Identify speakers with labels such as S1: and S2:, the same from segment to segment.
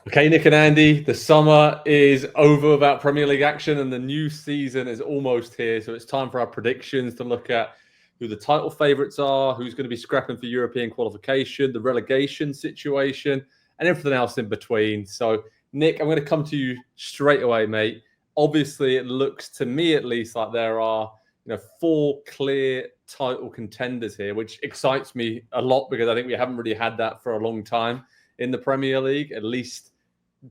S1: Okay, Nick and Andy, the summer is over about Premier League action and the new season is almost here. So it's time for our predictions to look at who the title favourites are, who's going to be scrapping for European qualification, the relegation situation, and everything else in between. So, Nick, I'm going to come to you straight away, mate. Obviously, it looks to me at least like there are four clear title contenders here, which excites me a lot because I think we haven't really had that for a long time in the Premier League, at least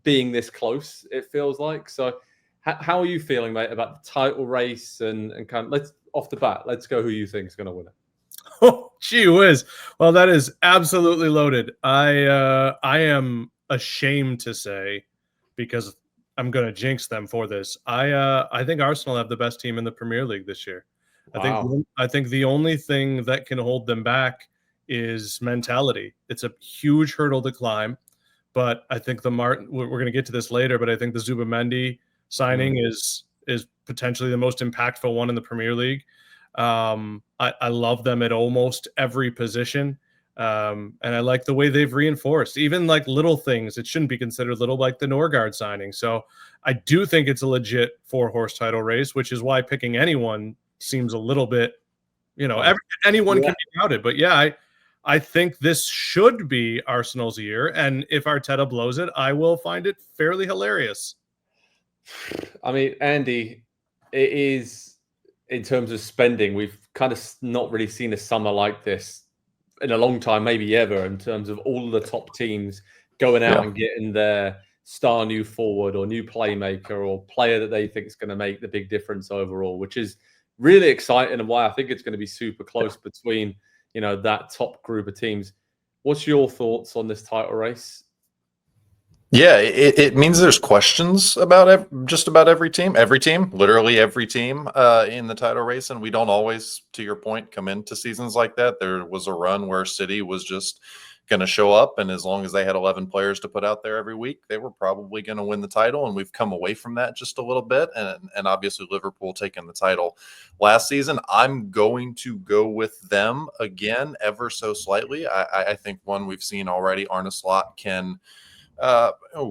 S1: being this close, it feels like. So how are you feeling, mate, about the title race and kind of let's go who you think is going to win it?
S2: Oh, gee whiz. Well, that is absolutely loaded. I am ashamed to say, because I'm going to jinx them for this. I think Arsenal have the best team in the Premier League this year.
S1: Wow.
S2: I think the only thing that can hold them back is mentality. It's a huge hurdle to climb. But I think we're going to get to this later, but I think the Zubimendi signing is potentially the most impactful one in the Premier League. I love them at almost every position. And I like the way they've reinforced, even like little things. It shouldn't be considered little, like the Norgard signing. So I do think it's a legit 4-horse title race, which is why picking anyone seems a little bit, anyone can be doubted. But yeah, I think this should be Arsenal's year, and if Arteta blows it, I will find it fairly hilarious.
S1: I mean, Andy, it is, in terms of spending, we've kind of not really seen a summer like this in a long time, maybe ever, in terms of all the top teams going out and getting their star new forward or new playmaker or player that they think is going to make the big difference overall, which is really exciting and why I think it's going to be super close between that top group of teams. What's your thoughts on this title race?
S3: Yeah, it means there's questions about just about every team, literally every team in the title race. And we don't always, to your point, come into seasons like that. There was a run where City was just going to show up, and as long as they had 11 players to put out there every week, they were probably going to win the title. And we've come away from that just a little bit. And obviously Liverpool taking the title last season. I'm going to go with them again, ever so slightly. I think one we've seen already, Arne Slot can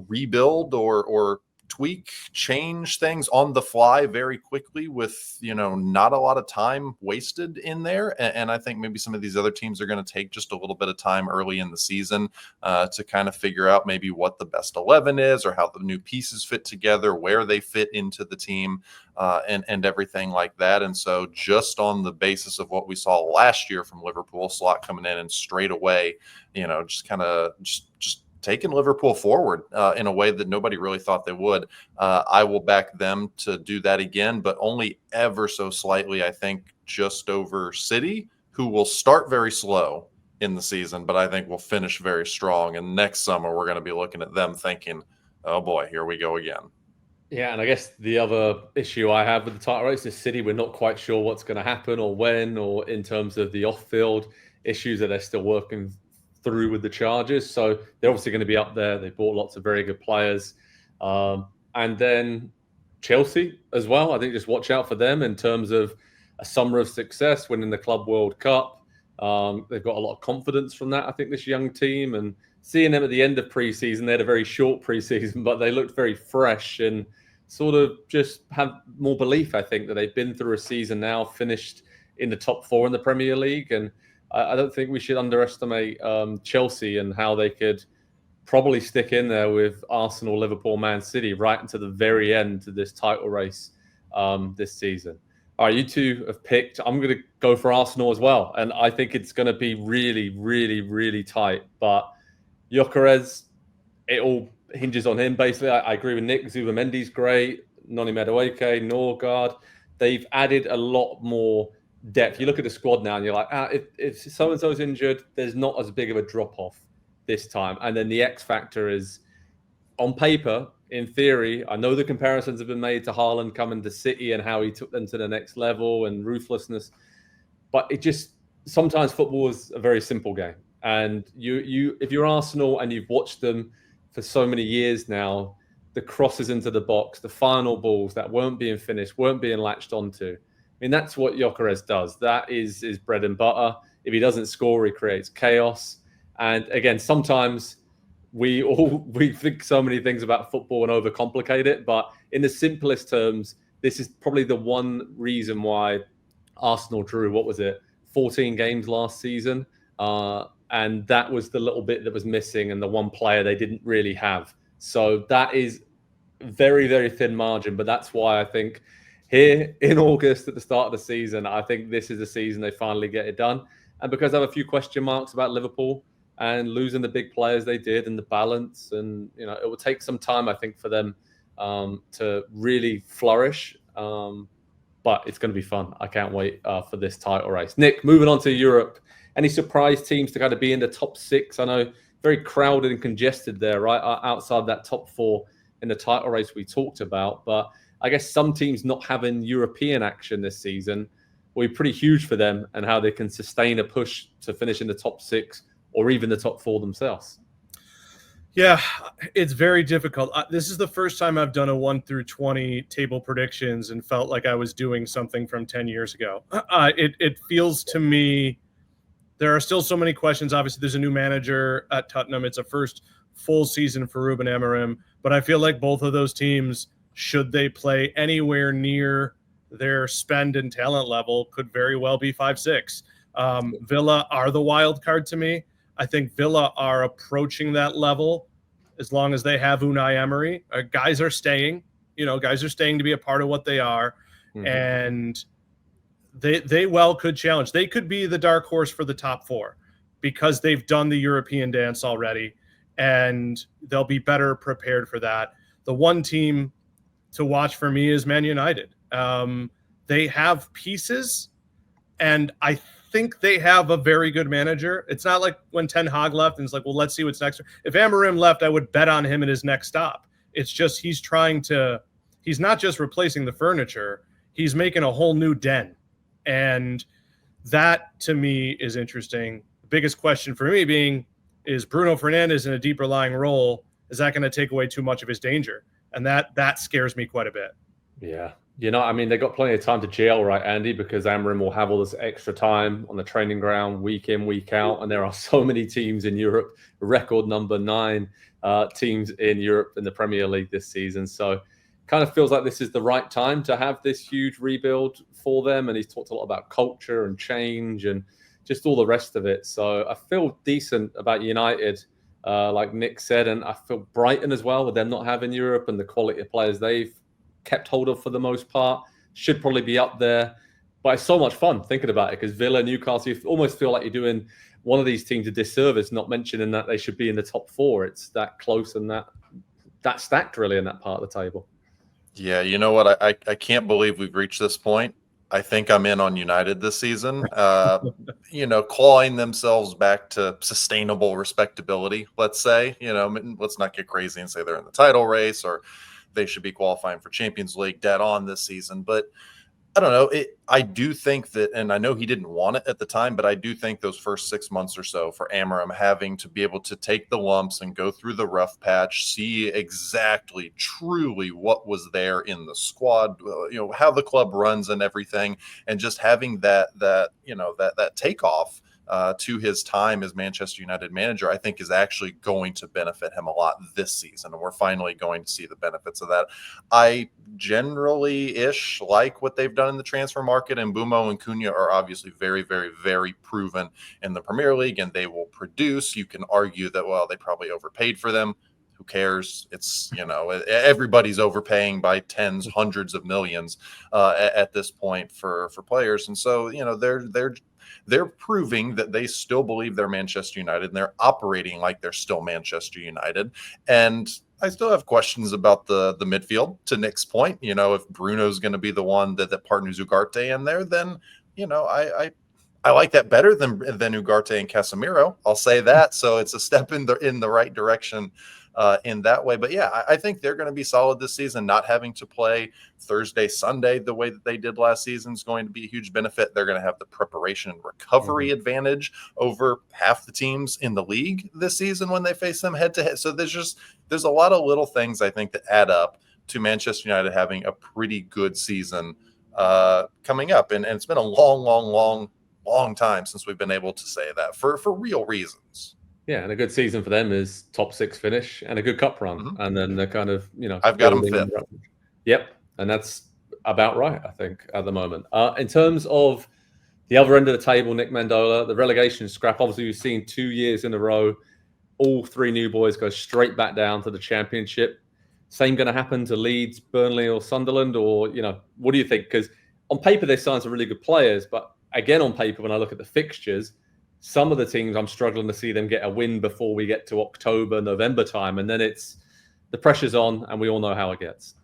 S3: rebuild or tweak, change things on the fly very quickly with, not a lot of time wasted in there. And I think maybe some of these other teams are going to take just a little bit of time early in the season to kind of figure out maybe what the best 11 is or how the new pieces fit together, where they fit into the team and everything like that. And so just on the basis of what we saw last year from Liverpool, Slot coming in and straight away, just kind of just taking Liverpool forward in a way that nobody really thought they would. I will back them to do that again, but only ever so slightly, I think, just over City, who will start very slow in the season, but I think will finish very strong. And next summer, we're going to be looking at them thinking, oh boy, here we go again.
S1: Yeah, and I guess the other issue I have with the title race is City. We're not quite sure what's going to happen or when, or in terms of the off-field issues that they're still working through with the Chargers. So they're obviously going to be up there. They bought lots of very good players. And then Chelsea as well. I think just watch out for them in terms of a summer of success, winning the Club World Cup. They've got a lot of confidence from that, I think, this young team. And seeing them at the end of preseason, they had a very short preseason, but they looked very fresh and sort of just have more belief, I think, that they've been through a season now, finished in the top 4 in the Premier League. And I don't think we should underestimate Chelsea and how they could probably stick in there with Arsenal, Liverpool, Man City right into the very end of this title race this season. All right, you two have picked. I'm going to go for Arsenal as well. And I think it's going to be really, really, really tight. But Gyökeres, it all hinges on him, basically. I agree with Nick. Zubimendi's great. Noni Madueke, Norgard. They've added a lot more depth. You look at the squad now and you're like, if so-and-so's injured, there's not as big of a drop-off this time. And then the X factor is, on paper, in theory, I know the comparisons have been made to Haaland coming to City and how he took them to the next level and ruthlessness. But it just, sometimes football is a very simple game. And you if you're Arsenal and you've watched them for so many years now, the crosses into the box, the final balls that weren't being finished, weren't being latched onto, I mean, that's what Gyökeres does. That is his bread and butter. If he doesn't score, he creates chaos. And again, sometimes we think so many things about football and overcomplicate it, but in the simplest terms, this is probably the one reason why Arsenal drew, what was it, 14 games last season, and that was the little bit that was missing, and the one player they didn't really have. So that is very, very thin margin, but that's why I think here in August at the start of the season, I think this is the season they finally get it done. And because I have a few question marks about Liverpool and losing the big players they did and the balance, and it will take some time, I think, for them to really flourish. But it's going to be fun. I can't wait for this title race. Nick, moving on to Europe, any surprise teams to kind of be in the top 6? I know very crowded and congested there, right? Outside that top 4 in the title race we talked about. But I guess some teams not having European action this season will be pretty huge for them, and how they can sustain a push to finish in the top 6 or even the top 4 themselves.
S2: Yeah, it's very difficult. This is the first time I've done a 1 through 20 table predictions and felt like I was doing something from 10 years ago. It feels to me there are still so many questions. Obviously, there's a new manager at Tottenham. It's a first full season for Ruben Amorim, but I feel like both of those teams, should they play anywhere near their spend and talent level, could very well be 5-6. Villa are the wild card to me. I think Villa are approaching that level as long as they have Unai Emery. Guys are staying to be a part of what they are. Mm-hmm. And they well could challenge. They could be the dark horse for the top 4 because they've done the European dance already, and they'll be better prepared for that. The one team to watch for me is Man United. They have pieces, and I think they have a very good manager. It's not like when Ten Hag left and it's like, well, let's see what's next. If Amorim left, I would bet on him at his next stop. It's just he's not just replacing the furniture, he's making a whole new den. And that, to me, is interesting. The biggest question for me being, is Bruno Fernandes in a deeper lying role? Is that going to take away too much of his danger? And that scares me quite a bit.
S1: Yeah. They got plenty of time to gel, right, Andy? Because Amorim will have all this extra time on the training ground, week in, week out. And there are so many teams in Europe, record number 9 teams in Europe in the Premier League this season. So kind of feels like this is the right time to have this huge rebuild for them. And he's talked a lot about culture and change and just all the rest of it. So I feel decent about United, like Nick said, and I feel Brighton as well with them not having Europe and the quality of players they've kept hold of for the most part. Should probably be up there. But it's so much fun thinking about it, because Villa, Newcastle, you almost feel like you're doing one of these teams a disservice not mentioning that they should be in the top 4. It's that close and that stacked really in that part of the table.
S3: Yeah, you know what? I can't believe we've reached this point. I think I'm in on United this season, clawing themselves back to sustainable respectability, let's say. Let's not get crazy and say they're in the title race or they should be qualifying for Champions League dead on this season. But I don't know. I do think that, and I know he didn't want it at the time, but I do think those first 6 months or so for Amorim having to be able to take the lumps and go through the rough patch, see exactly, truly what was there in the squad, how the club runs and everything, and just having that takeoff to his time as Manchester United manager, I think is actually going to benefit him a lot this season. And we're finally going to see the benefits of that. I generally-ish like what they've done in the transfer market, and Mbeumo and Cunha are obviously very, very, very proven in the Premier League, and they will produce. You can argue that, well, they probably overpaid for them. Who cares? It's, everybody's overpaying by tens, hundreds of millions at this point for players. And so, they're proving that they still believe they're Manchester United, and they're operating like they're still Manchester United. And I still have questions about the midfield, to Nick's point. If Bruno's going to be the one that partners Ugarte in there, then, I like that better than Ugarte and Casemiro. I'll say that. So it's a step in the right direction in that way. But yeah, I think they're going to be solid this season. Not having to play Thursday, Sunday the way that they did last season is going to be a huge benefit. They're going to have the preparation and recovery advantage over half the teams in the league this season when they face them head to head. So there's a lot of little things I think that add up to Manchester United having a pretty good season coming up. And it's been a long time since we've been able to say that for real reasons.
S1: Yeah, and a good season for them is top 6 finish and a good cup run,
S3: Mhm.
S1: and then they're kind of
S3: I've got them
S1: building
S3: 5th.
S1: Yep, and that's about right, I think, at the moment. In terms of the other end of the table, Nick Mendola, the relegation scrap. Obviously, we've seen 2 years in a row, all 3 new boys go straight back down to the Championship. Same going to happen to Leeds, Burnley, or Sunderland, or what do you think? Because on paper they signed some really good players, but again, on paper, when I look at the fixtures, some of the teams I'm struggling to see them get a win before we get to October, November time, and then it's the pressure's on, and we all know how it gets.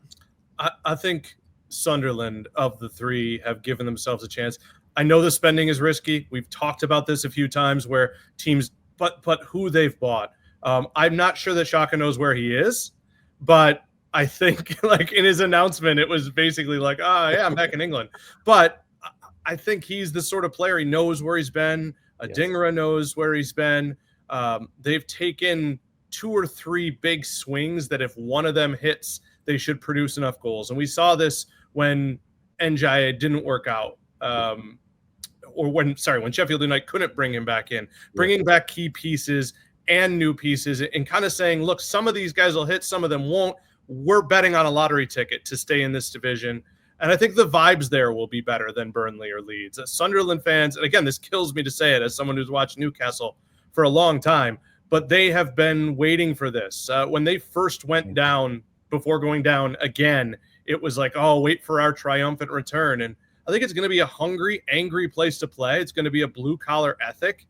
S2: I think Sunderland of the 3 have given themselves a chance. I know the spending is risky. We've talked about this a few times where teams, but who they've bought. I'm not sure that Xhaka knows where he is, but I think like in his announcement, it was basically like, yeah, I'm back in England. But I think he's the sort of player, he knows where he's been. Adingra knows where he's been. They've taken 2 or 3 big swings that if one of them hits, they should produce enough goals. And we saw this when Njaya didn't work out. Or when Sheffield United couldn't bring him back in, bringing back key pieces and new pieces and kind of saying, look, some of these guys will hit, some of them won't. We're betting on a lottery ticket to stay in this division. And I think the vibes there will be better than Burnley or Leeds. Sunderland fans, and again, this kills me to say it as someone who's watched Newcastle for a long time, but they have been waiting for this. When they first went down, before going down again, it was like, oh, wait for our triumphant return. And I think it's going to be a hungry, angry place to play. It's going to be a blue-collar ethic.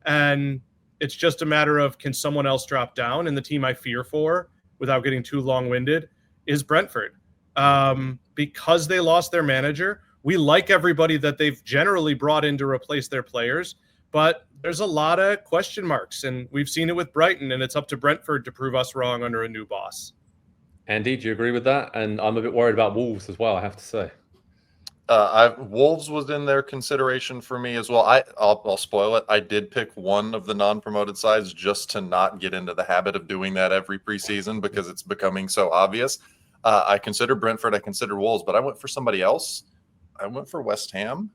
S2: And it's just a matter of, can someone else drop down? And the team I fear for, without getting too long-winded, is Brentford. Because they lost their manager, we like everybody that they've generally brought in to replace their players, but there's a lot of question marks. And we've seen it with Brighton, and it's up to Brentford to prove us wrong under a new boss.
S1: Andy, do you agree with that? And I'm a bit worried about Wolves as well, I have to say.
S3: Wolves was in their consideration for me as well. I'll spoil it. I did pick one of the non-promoted sides just to not get into the habit of doing that every preseason because it's becoming so obvious. I consider Brentford, I consider Wolves, but I went for somebody else. I went for West Ham.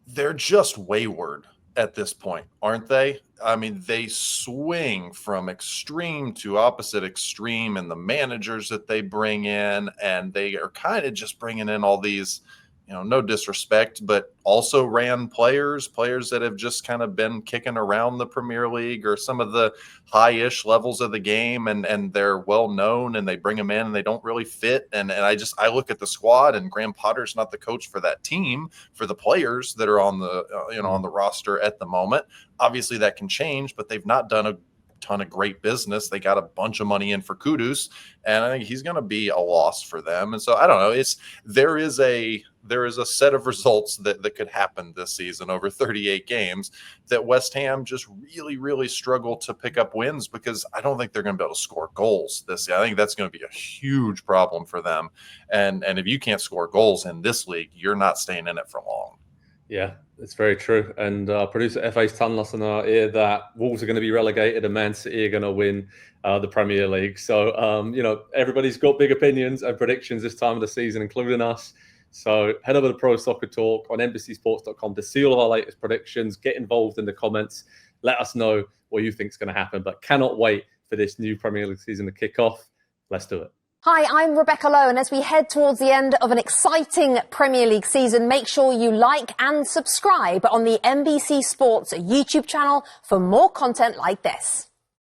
S3: They're just wayward at this point, aren't they? I mean, they swing from extreme to opposite extreme in the managers that they bring in, and they are kind of just bringing in all these, no disrespect, but also ran players that have just kind of been kicking around the Premier League or some of the high-ish levels of the game, and they're well known, and they bring them in and they don't really fit. And I look at the squad, and Graham Potter's not the coach for that team, for the players that are on the on the roster at the moment. Obviously that can change, but they've not done a ton of great business. They got a bunch of money in for Kudus, and I think he's going to be a loss for them. And so I don't know. There is a set of results that could happen this season over 38 games that West Ham just really, really struggle to pick up wins because I don't think they're going to be able to score goals this year. I think that's going to be a huge problem for them. And if you can't score goals in this league, you're not staying in it for long.
S1: Yeah, it's very true. And producer FA's telling us in our ear that Wolves are going to be relegated and Man City are going to win the Premier League. So, everybody's got big opinions and predictions this time of the season, including us. So head over to Pro Soccer Talk on NBCSports.com to see all of our latest predictions. Get involved in the comments. Let us know what you think is going to happen. But cannot wait for this new Premier League season to kick off. Let's do it.
S4: Hi, I'm Rebecca Lowe, and as we head towards the end of an exciting Premier League season, make sure you like and subscribe on the NBC Sports YouTube channel for more content like this.